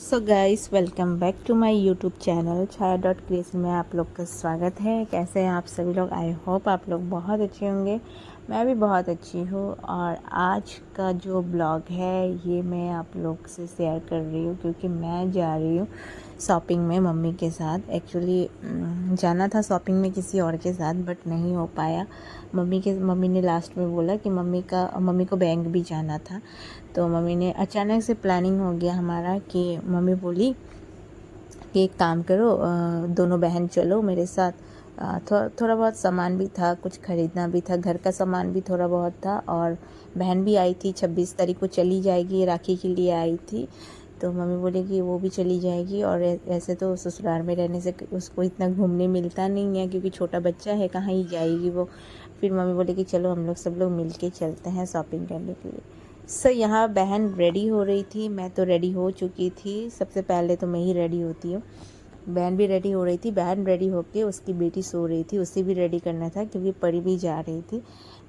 So guys, welcome back to my YouTube channel Chhaya dot creation में आप लोग का स्वागत है। कैसे हैं आप सभी लोग? आई होप आप लोग बहुत अच्छे होंगे। मैं भी बहुत अच्छी हूँ। और आज का जो ब्लॉग है ये मैं आप लोग से शेयर कर रही हूँ क्योंकि मैं जा रही हूँ शॉपिंग में मम्मी के साथ। एक्चुअली जाना था शॉपिंग में किसी और के साथ बट नहीं हो पाया। मम्मी ने लास्ट में बोला कि मम्मी को बैंक भी जाना था। तो मम्मी ने अचानक से प्लानिंग हो गया हमारा कि मम्मी बोली कि एक काम करो, दोनों बहन चलो मेरे साथ। थोड़ा बहुत सामान भी था, कुछ ख़रीदना भी था, घर का सामान भी थोड़ा बहुत था। और बहन भी आई थी, 26 तारीख को चली जाएगी, राखी के लिए आई थी। तो मम्मी बोली कि वो भी चली जाएगी। और ऐसे तो ससुराल में रहने से उसको इतना घूमने मिलता नहीं है क्योंकि छोटा बच्चा है, कहाँ ही जाएगी वो। फिर मम्मी बोली कि चलो हम लोग सब लोग मिल के चलते हैं शॉपिंग करने के लिए। यहाँ बहन रेडी हो रही थी, मैं तो रेडी हो चुकी थी। सबसे पहले तो मैं ही रेडी होती हूँ। बहन भी रेडी हो रही थी। बहन रेडी होके उसकी बेटी सो रही थी, उसे भी रेडी करना था क्योंकि परी भी जा रही थी।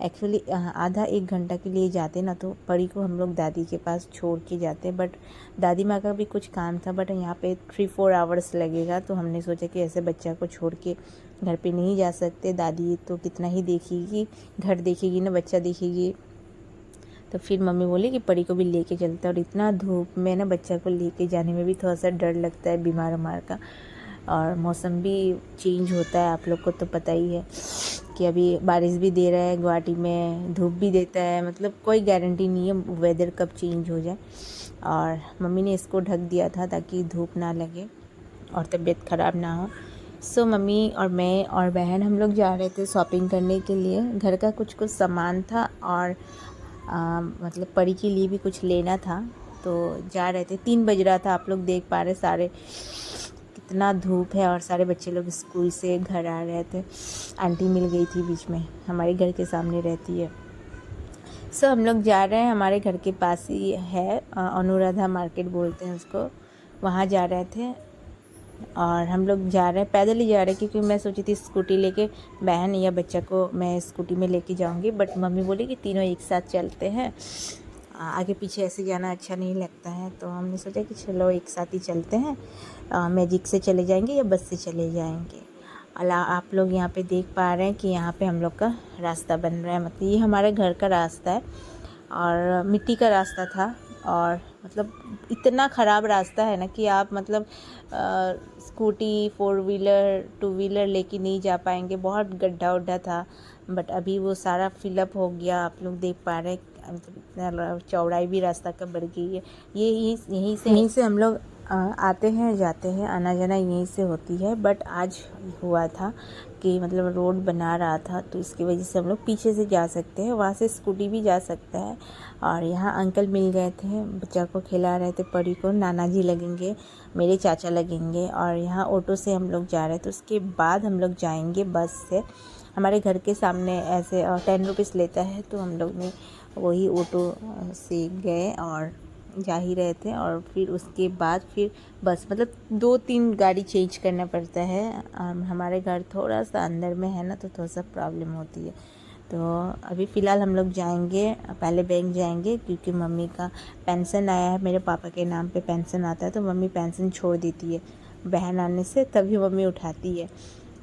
एक्चुअली आधा एक घंटा के लिए जाते ना तो परी को हम लोग दादी के पास छोड़ के जाते, बट दादी माँ का भी कुछ काम था। बट यहाँ पे 3-4 आवर्स लगेगा, तो हमने सोचा कि ऐसे बच्चा को छोड़ के घर पे नहीं जा सकते। दादी तो कितना ही देखेगी, घर देखेगी ना, बच्चा देखेगी। तो फिर मम्मी बोली कि परी को भी लेके चलता है। और इतना धूप में ना बच्चा को लेके जाने में भी थोड़ा सा डर लगता है, बीमार उमार का। और मौसम भी चेंज होता है, आप लोग को तो पता ही है कि अभी बारिश भी दे रहा है गुवाहाटी में, धूप भी देता है। मतलब कोई गारंटी नहीं है वेदर कब चेंज हो जाए। और मम्मी ने इसको ढक दिया था ताकि धूप ना लगे और तबीयत ख़राब ना हो। मम्मी और मैं और बहन हम लोग जा रहे थे शॉपिंग करने के लिए। घर का कुछ सामान था और मतलब परी के लिए भी कुछ लेना था, तो जा रहे थे। 3 बज रहा था, आप लोग देख पा रहे सारे कितना धूप है। और सारे बच्चे लोग स्कूल से घर आ रहे थे। आंटी मिल गई थी बीच में, हमारे घर के सामने रहती है। हम लोग जा रहे हैं, हमारे घर के पास ही है, अनुराधा मार्केट बोलते हैं उसको, वहाँ जा रहे थे। और हम लोग जा रहे हैं, पैदल ही जा रहे हैं क्योंकि मैं सोची थी स्कूटी लेके बहन या बच्चा को मैं स्कूटी में लेके जाऊंगी। बट मम्मी बोली कि तीनों एक साथ चलते हैं, आगे पीछे ऐसे जाना अच्छा नहीं लगता है। तो हमने सोचा कि चलो एक साथ ही चलते हैं, मैजिक से चले जाएंगे या बस से चले जाएंगे। आप लोग यहाँ पे देख पा रहे हैं कि यहाँ पे हम लोग का रास्ता बन रहा है। मतलब ये हमारे घर का रास्ता है और मिट्टी का रास्ता था। और मतलब इतना ख़राब रास्ता है ना कि आप मतलब स्कूटी, 4 व्हीलर, 2 व्हीलर लेके नहीं जा पाएंगे। बहुत गड्ढा उड्ढा था, बट अभी वो सारा फिलअप हो गया। आप लोग देख पा रहे हैं, मतलब इतना चौड़ाई भी रास्ता का बढ़ गई है। ये यहीं से हम लोग आते हैं जाते हैं, आना जाना यहीं से होती है। बट आज हुआ था कि मतलब रोड बना रहा था, तो इसकी वजह से हम लोग पीछे से जा सकते हैं, वहाँ से स्कूटी भी जा सकता है। और यहाँ अंकल मिल गए थे, बच्चा को खिला रहे थे। परी को नाना जी लगेंगे, मेरे चाचा लगेंगे। और यहाँ ऑटो से हम लोग जा रहे थे। उसके बाद हम लोग जाएंगे बस से। हमारे घर के सामने ऐसे 10 रुपीज़ लेता है, तो हम लोग ने वही ऑटो से गए और जा ही रहे थे। और फिर उसके बाद फिर बस, मतलब 2-3 गाड़ी चेंज करना पड़ता है। हमारे घर थोड़ा सा अंदर में है ना, तो थोड़ा सा प्रॉब्लम होती है। तो अभी फ़िलहाल हम लोग जाएंगे, पहले बैंक जाएंगे क्योंकि मम्मी का पेंशन आया है। मेरे पापा के नाम पे पेंशन आता है, तो मम्मी पेंशन छोड़ देती है। बहन आने से तभी मम्मी उठाती है।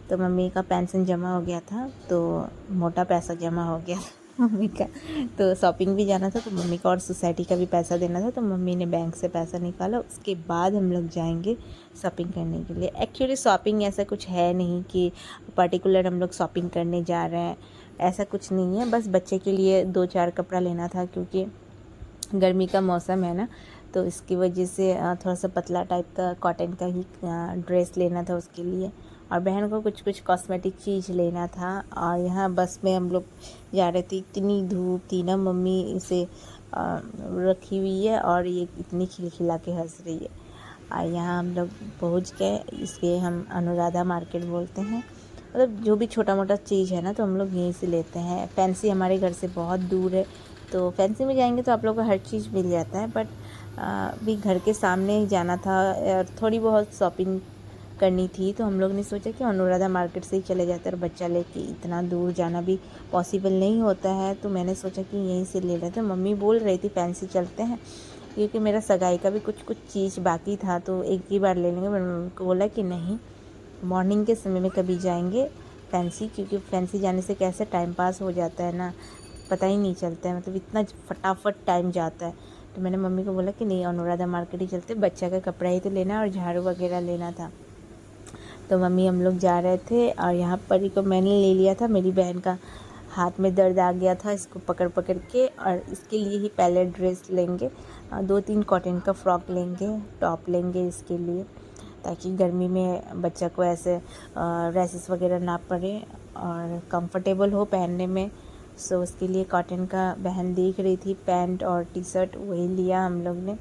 तो मम्मी का पेंशन जमा हो गया था, तो मोटा पैसा जमा हो गया मम्मी का। तो शॉपिंग भी जाना था, तो मम्मी का और सोसाइटी का भी पैसा देना था, तो मम्मी ने बैंक से पैसा निकाला। उसके बाद हम लोग जाएंगे शॉपिंग करने के लिए। एक्चुअली शॉपिंग ऐसा कुछ है नहीं कि पर्टिकुलर हम लोग शॉपिंग करने जा रहे हैं, ऐसा कुछ नहीं है। बस बच्चे के लिए 2-4 कपड़ा लेना था क्योंकि गर्मी का मौसम है ना, तो इसकी वजह से थोड़ा सा पतला टाइप का कॉटन का ही ड्रेस लेना था उसके लिए। और बहन को कुछ कॉस्मेटिक चीज़ लेना था। और यहाँ बस में हम लोग जा रहे थे, इतनी धूप थी ना, मम्मी इसे रखी हुई है और ये इतनी खिलखिला के हंस रही है। और यहाँ हम लोग पहुँच गए, इसके हम अनुराधा मार्केट बोलते हैं। मतलब जो भी छोटा मोटा चीज़ है ना, तो हम लोग यहीं से लेते हैं। फैंसी हमारे घर से बहुत दूर है, तो फैंसी में जाएंगे तो आप लोगों को हर चीज़ मिल जाता है। बट भी घर के सामने ही जाना था और थोड़ी बहुत शॉपिंग करनी थी, तो हम लोग ने सोचा कि अनुराधा मार्केट से ही चले जाते हैं। और बच्चा लेके इतना दूर जाना भी पॉसिबल नहीं होता है, तो मैंने सोचा कि यहीं से ले लेते हैं। मम्मी बोल रही थी फैंसी चलते हैं, क्योंकि मेरा सगाई का भी कुछ चीज़ बाकी था, तो एक ही बार ले लेंगे। मैंने उनको बोला कि नहीं, मॉर्निंग के समय में कभी जाएंगे फैंसी, क्योंकि फैंसी जाने से कैसे टाइम पास हो जाता है ना, पता ही नहीं चलता है, मतलब इतना फटाफट टाइम जाता है। तो मैंने मम्मी को बोला कि नहीं, अनुराधा मार्केट ही चलते, बच्चा का कपड़ा ही तो लेना और झाड़ू वगैरह लेना था। तो मम्मी हम लोग जा रहे थे, और यहाँ परी को मैंने ले लिया था। मेरी बहन का हाथ में दर्द आ गया था इसको पकड़ पकड़ के, और इसके लिए ही पहले ड्रेस लेंगे, 2-3 कॉटन का फ्रॉक लेंगे, टॉप लेंगे इसके लिए, ताकि गर्मी में बच्चा को ऐसे रैसेस वगैरह ना पड़े और कंफर्टेबल हो पहनने में। सो उसके लिए कॉटन का बहन देख रही थी, पैंट और टी शर्ट, वही लिया हम लोग ने।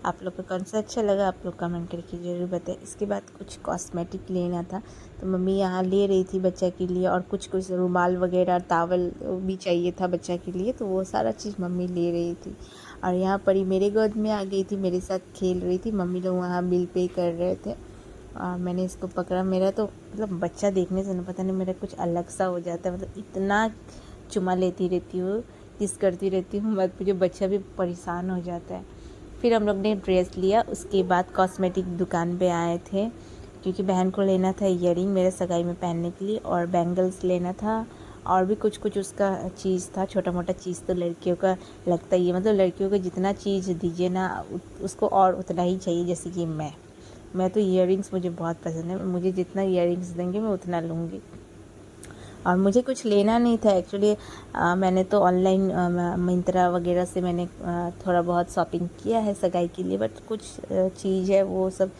आप लोग को कौन सा अच्छा लगा आप लोग कमेंट करके ज़रूर बताएं। इसके बाद कुछ कॉस्मेटिक लेना था, तो मम्मी यहाँ ले रही थी बच्चा के लिए, और कुछ रुमाल वगैरह, टावल भी चाहिए था बच्चा के लिए, तो वो सारा चीज़ मम्मी ले रही थी। और यहाँ परी मेरे गोद में आ गई थी, मेरे साथ खेल रही थी। मम्मी लोग वहाँ बिल पे कर रहे थे, और मैंने इसको पकड़ा। मेरा तो मतलब बच्चा देखने से ना पता नहीं मेरा कुछ अलग सा हो जाता है, मतलब इतना चुमा लेती रहती हूँ, किस करती रहती हूँ, मत मुझे बच्चा भी परेशान हो जाता है। फिर हम लोग ने ड्रेस लिया, उसके बाद कॉस्मेटिक दुकान पे आए थे, क्योंकि बहन को लेना था ईयरिंग मेरे सगाई में पहनने के लिए, और बैंगल्स लेना था, और भी कुछ उसका चीज़ था, छोटा मोटा चीज़ तो लड़कियों का लगता ही है, मतलब लड़कियों को जितना चीज़ दीजिए ना उसको और उतना ही चाहिए। जैसे कि मैं तो ईयरिंग्स मुझे बहुत पसंद है, मुझे जितना ईयरिंग्स देंगे मैं उतना लूँगी। और मुझे कुछ लेना नहीं था एक्चुअली, मैंने तो ऑनलाइन मिंत्रा वगैरह से मैंने थोड़ा बहुत शॉपिंग किया है सगाई के लिए, बट कुछ चीज़ है वो सब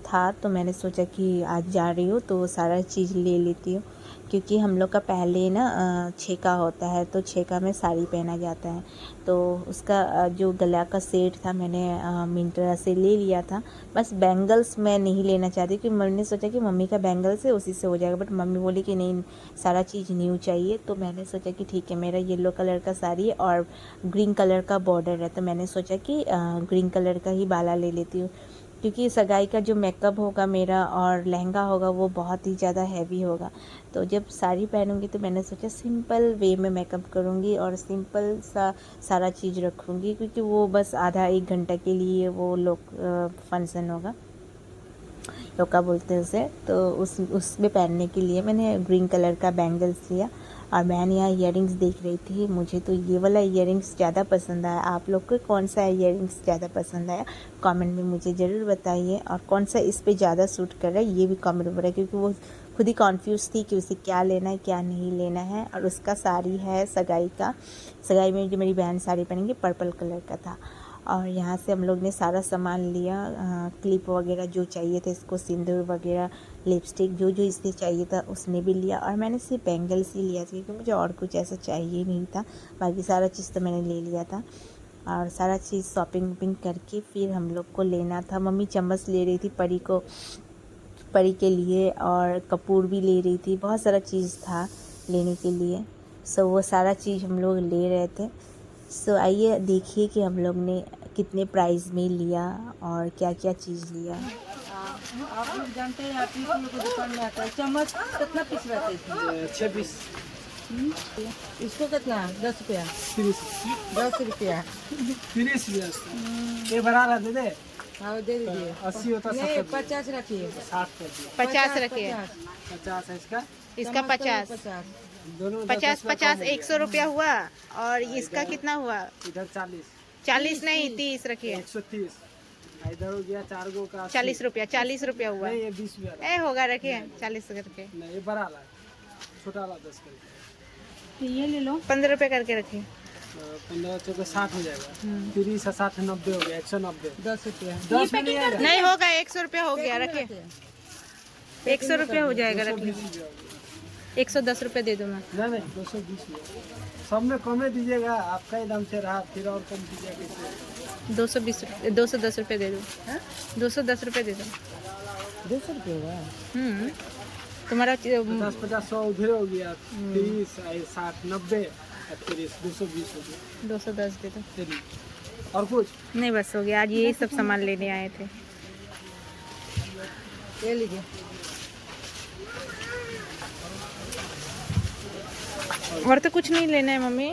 था, तो मैंने सोचा कि आज जा रही हूँ तो वो सारा चीज़ ले लेती हूँ। क्योंकि हम लोग का पहले ना छेका होता है, तो छेका में साड़ी पहना जाता है, तो उसका जो गला का सेट था मैंने मिंत्रा से ले लिया था। बस बैंगल्स मैं नहीं लेना चाहती, क्योंकि मैंने सोचा कि मम्मी का बैंगल्स है उसी से हो जाएगा, बट मम्मी बोली कि नहीं, सारा चीज़ न्यू चाहिए। तो मैंने सोचा कि ठीक है, मेरा येलो कलर का साड़ी है और ग्रीन कलर का बॉर्डर है, तो मैंने सोचा कि ग्रीन कलर का ही बाला ले लेती हूँ, क्योंकि सगाई का जो मेकअप होगा मेरा और लहंगा होगा वो बहुत ही ज़्यादा हैवी होगा। तो जब साड़ी पहनूंगी तो मैंने सोचा सिंपल वे में मेकअप करूँगी और सिंपल सा सारा चीज़ रखूँगी, क्योंकि वो बस आधा 1 घंटा के लिए वो लोग फंक्शन होगा, लोका बोलते हैं उसे, तो उसमें पहनने के लिए मैंने ग्रीन कलर का बैंगल्स लिया। और बहन यहाँ ईयरिंग्स देख रही थी, मुझे तो ये वाला ईयरिंग्स ज़्यादा पसंद आया। आप लोग को कौन सा ईयरिंग्स ज़्यादा पसंद आया कमेंट में मुझे ज़रूर बताइए, और कौन सा इस पे ज़्यादा सूट कर रहा है ये भी कमेंट में बताइए, क्योंकि वो खुद ही कॉन्फ्यूज़ थी कि उसे क्या लेना है क्या नहीं लेना है। और उसका साड़ी है सगाई में जो मेरी बहन साड़ी पहनेंगी पर्पल कलर का था। और यहाँ से हम लोग ने सारा सामान लिया, क्लिप वगैरह जो चाहिए थे इसको, सिंदूर वगैरह, लिपस्टिक जो इसे चाहिए था उसने भी लिया। और मैंने सिर्फ बैंगल्स ही लिया था, क्योंकि मुझे और कुछ ऐसा चाहिए नहीं था, बाकी सारा चीज़ तो मैंने ले लिया था। और सारा चीज़ शॉपिंग करके फिर हम लोग को लेना था। मम्मी चम्मच ले रही थी परी के लिए, और कपूर भी ले रही थी, बहुत सारा चीज़ था लेने के लिए। सो वो सारा चीज़ हम लोग ले रहे थे। सो आइए देखिए कि हम लोग ने कितने प्राइस में लिया और क्या क्या चीज़ लिया। आप लोग जानते हैं, आप ही लोग को दुकान में आता है चम्मच कितना पीस रहते हैं? 6 पीस। इसको कितना? 10 रुपया। 10 रुपया। 30 ये बड़ा रहा दे दे। हाँ दे दीजिए। 80 होता है, नहीं 50 रखिए। 60 कर दिए। 50 रखिए, 50 है इसका। इसका 50 दोनों 50 100 रुपया हुआ। और इसका कितना हुआ? इधर 40 नहीं 30 रखिए। 130। इधर हो गया 4 गो का 40 रुपया हुआ। नहीं, ये 20 रुपया। ए होगा, रखिए 40 करके। नहीं, ये बड़ा वाला छोटा वाला 10 कर। तो ये ले लो। 15 रुपये करके रखिए। 15 चौके 60 हो जाएगा। 30 है 60 90 हो गया 190। 10 रुपया। 10 में नहीं आएगा। नहीं होगा, 100 रुपया हो गया, रखिए 100 रुपया हो जाएगा, रखिए 220 रुपया हो गया। 110 रुपये दे दूँ मैं। नहीं 220 रुपया। सब में कमे दीजिएगा, आपका ही दाम से रहा, फिर और कम दीजिएगा। 210 रुपये दे दूँ, 210 रुपये दे दूँ। 200 रुपये होगा। तुम्हारा 50 100 उधर हो गया। 30 60 90 30 220 हो गया। 210 दे दो। चलिए और कुछ नहीं बस हो गया, आज यही सब सामान लेने आए थे। ले लीजिए। और तो कुछ नहीं लेना है मम्मी।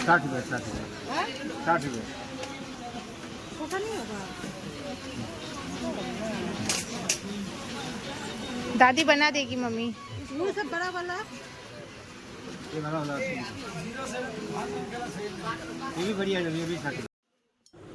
60 रुपये 60 रुपये 60 रुपये। छोटा नहीं होगा। दादी बना देगी मम्मी। ये सब बड़ा वाला ये बड़ा वाला ये भी बढ़िया है, ये भी 60 रुपये।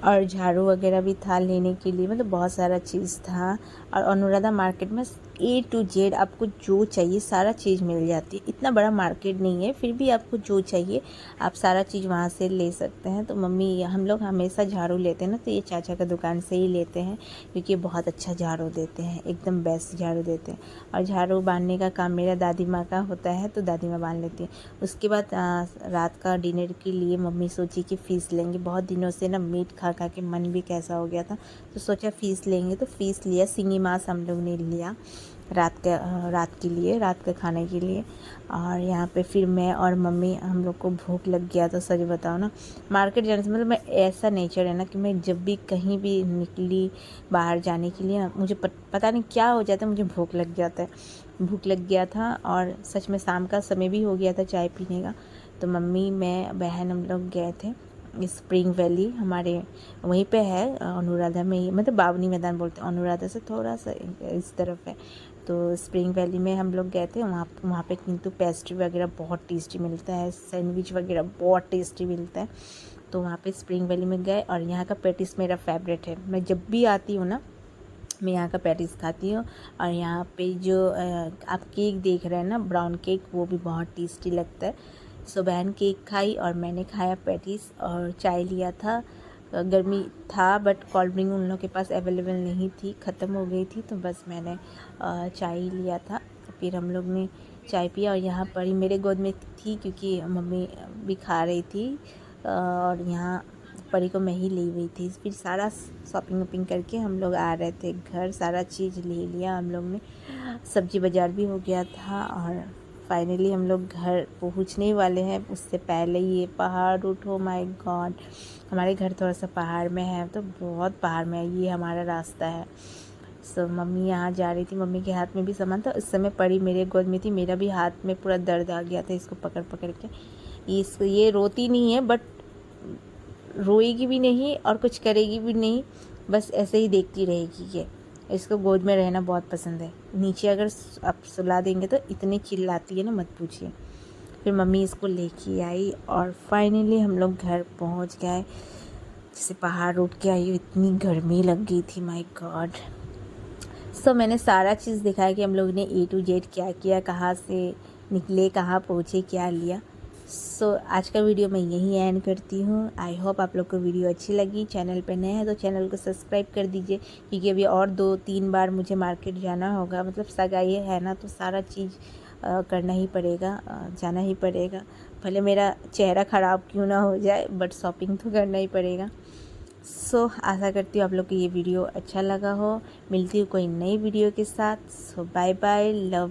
और झाड़ू वगैरह भी था लेने के लिए, मतलब बहुत सारा चीज़ था। और अनुराधा मार्केट में A to Z आपको जो चाहिए सारा चीज़ मिल जाती है। इतना बड़ा मार्केट नहीं है, फिर भी आपको जो चाहिए आप सारा चीज़ वहाँ से ले सकते हैं। तो मम्मी हम लोग हमेशा झाड़ू लेते हैं ना, तो ये चाचा का दुकान से ही लेते हैं, क्योंकि बहुत अच्छा झाड़ू देते हैं, एकदम बेस्ट झाड़ू देते हैं। और झाड़ू बांधने का काम मेरा दादी माँ का होता है, तो दादी माँ बांध लेती है। उसके बाद रात का डिनर के लिए मम्मी सोची कि फ़ीस लेंगे। बहुत दिनों से ना मीट खा खा के मन भी कैसा हो गया था, तो सोचा फ़ीस लेंगे, तो फ़ीस लिया। सिंगी मांस हम लोग ने लिया रात के लिए, रात के खाने के लिए। और यहाँ पे फिर मैं और मम्मी, हम लोग को भूख लग गया। तो सच बताओ ना, मार्केट जाने से मतलब मैं ऐसा नेचर है ना कि मैं जब भी कहीं भी निकली बाहर जाने के लिए ना, मुझे पता नहीं क्या हो जाता है, मुझे भूख लग जाता है। भूख लग गया था और सच में शाम का समय भी हो गया था चाय पीने का। तो मम्मी, मैं, बहन हम लोग गए थे स्प्रिंग वैली, हमारे वहीं पे है अनुराधा में ही, मतलब बावनी मैदान बोलते हैं, अनुराधा से थोड़ा सा इस तरफ है। तो स्प्रिंग वैली में हम लोग गए थे। वहाँ पे किंतु पेस्ट्री वगैरह बहुत टेस्टी मिलता है, सैंडविच वगैरह बहुत टेस्टी मिलता है। तो वहाँ पे स्प्रिंग वैली में गए। और यहाँ का पैटिस मेरा फेवरेट है, मैं जब भी आती हूँ ना मैं यहाँ का पैटिस खाती हूँ। और यहाँ पे जो आप केक देख रहे हैं ना, ब्राउन केक, वो भी बहुत टेस्टी लगता है। सो बहन केक खाई और मैंने खाया पैटिस और चाय लिया था। गर्मी था बट कोल्ड ड्रिंक उन लोग के पास अवेलेबल नहीं थी, ख़त्म हो गई थी, तो बस मैंने चाय ही लिया था। फिर हम लोग ने चाय पिया। और यहाँ पर ही मेरे गोद में थी, क्योंकि मम्मी भी खा रही थी, और यहाँ परी को मैं ही ली हुई थी। फिर सारा शॉपिंग वॉपिंग करके हम लोग आ रहे थे घर, सारा चीज़ ले लिया हम लोग ने, सब्जी बाज़ार भी हो गया था। और फाइनली हम लोग घर पहुंचने वाले हैं। उससे पहले ये पहाड़ उठो, माय गॉड, हमारे घर थोड़ा सा पहाड़ में है, तो बहुत पहाड़ में है, ये हमारा रास्ता है। सो मम्मी यहाँ जा रही थी, मम्मी के हाथ में भी सामान था। उस समय परी मेरे गोद में थी, मेरा भी हाथ में पूरा दर्द आ गया था इसको पकड़ पकड़ के। ये रोती नहीं है, बट रोएगी भी नहीं और कुछ करेगी भी नहीं, बस ऐसे ही देखती रहेगी। ये इसको गोद में रहना बहुत पसंद है। नीचे अगर आप सुला देंगे तो इतनी चिल्लाती है ना, मत पूछिए। फिर मम्मी इसको लेके आई और फाइनली हम लोग घर पहुंच गए। जैसे पहाड़ उठ के आई, इतनी गर्मी लग गई थी, माय गॉड। सो मैंने सारा चीज़ दिखाया कि हम लोग ने A to Z क्या किया, कहाँ से निकले, कहाँ पहुँचे, क्या लिया। सो आज का वीडियो मैं यहीं एंड करती हूँ। आई होप आप लोग को वीडियो अच्छी लगी। चैनल पे नए हैं तो चैनल को सब्सक्राइब कर दीजिए, क्योंकि अभी और 2-3 बार मुझे मार्केट जाना होगा। मतलब सगाई है ना, तो सारा चीज़ करना ही पड़ेगा, जाना ही पड़ेगा। भले मेरा चेहरा ख़राब क्यों ना हो जाए, बट शॉपिंग तो करना ही पड़ेगा। सो आशा करती हूँ आप लोग को ये वीडियो अच्छा लगा हो। मिलती हूँ कोई नई वीडियो के साथ। सो बाय बाय, लव।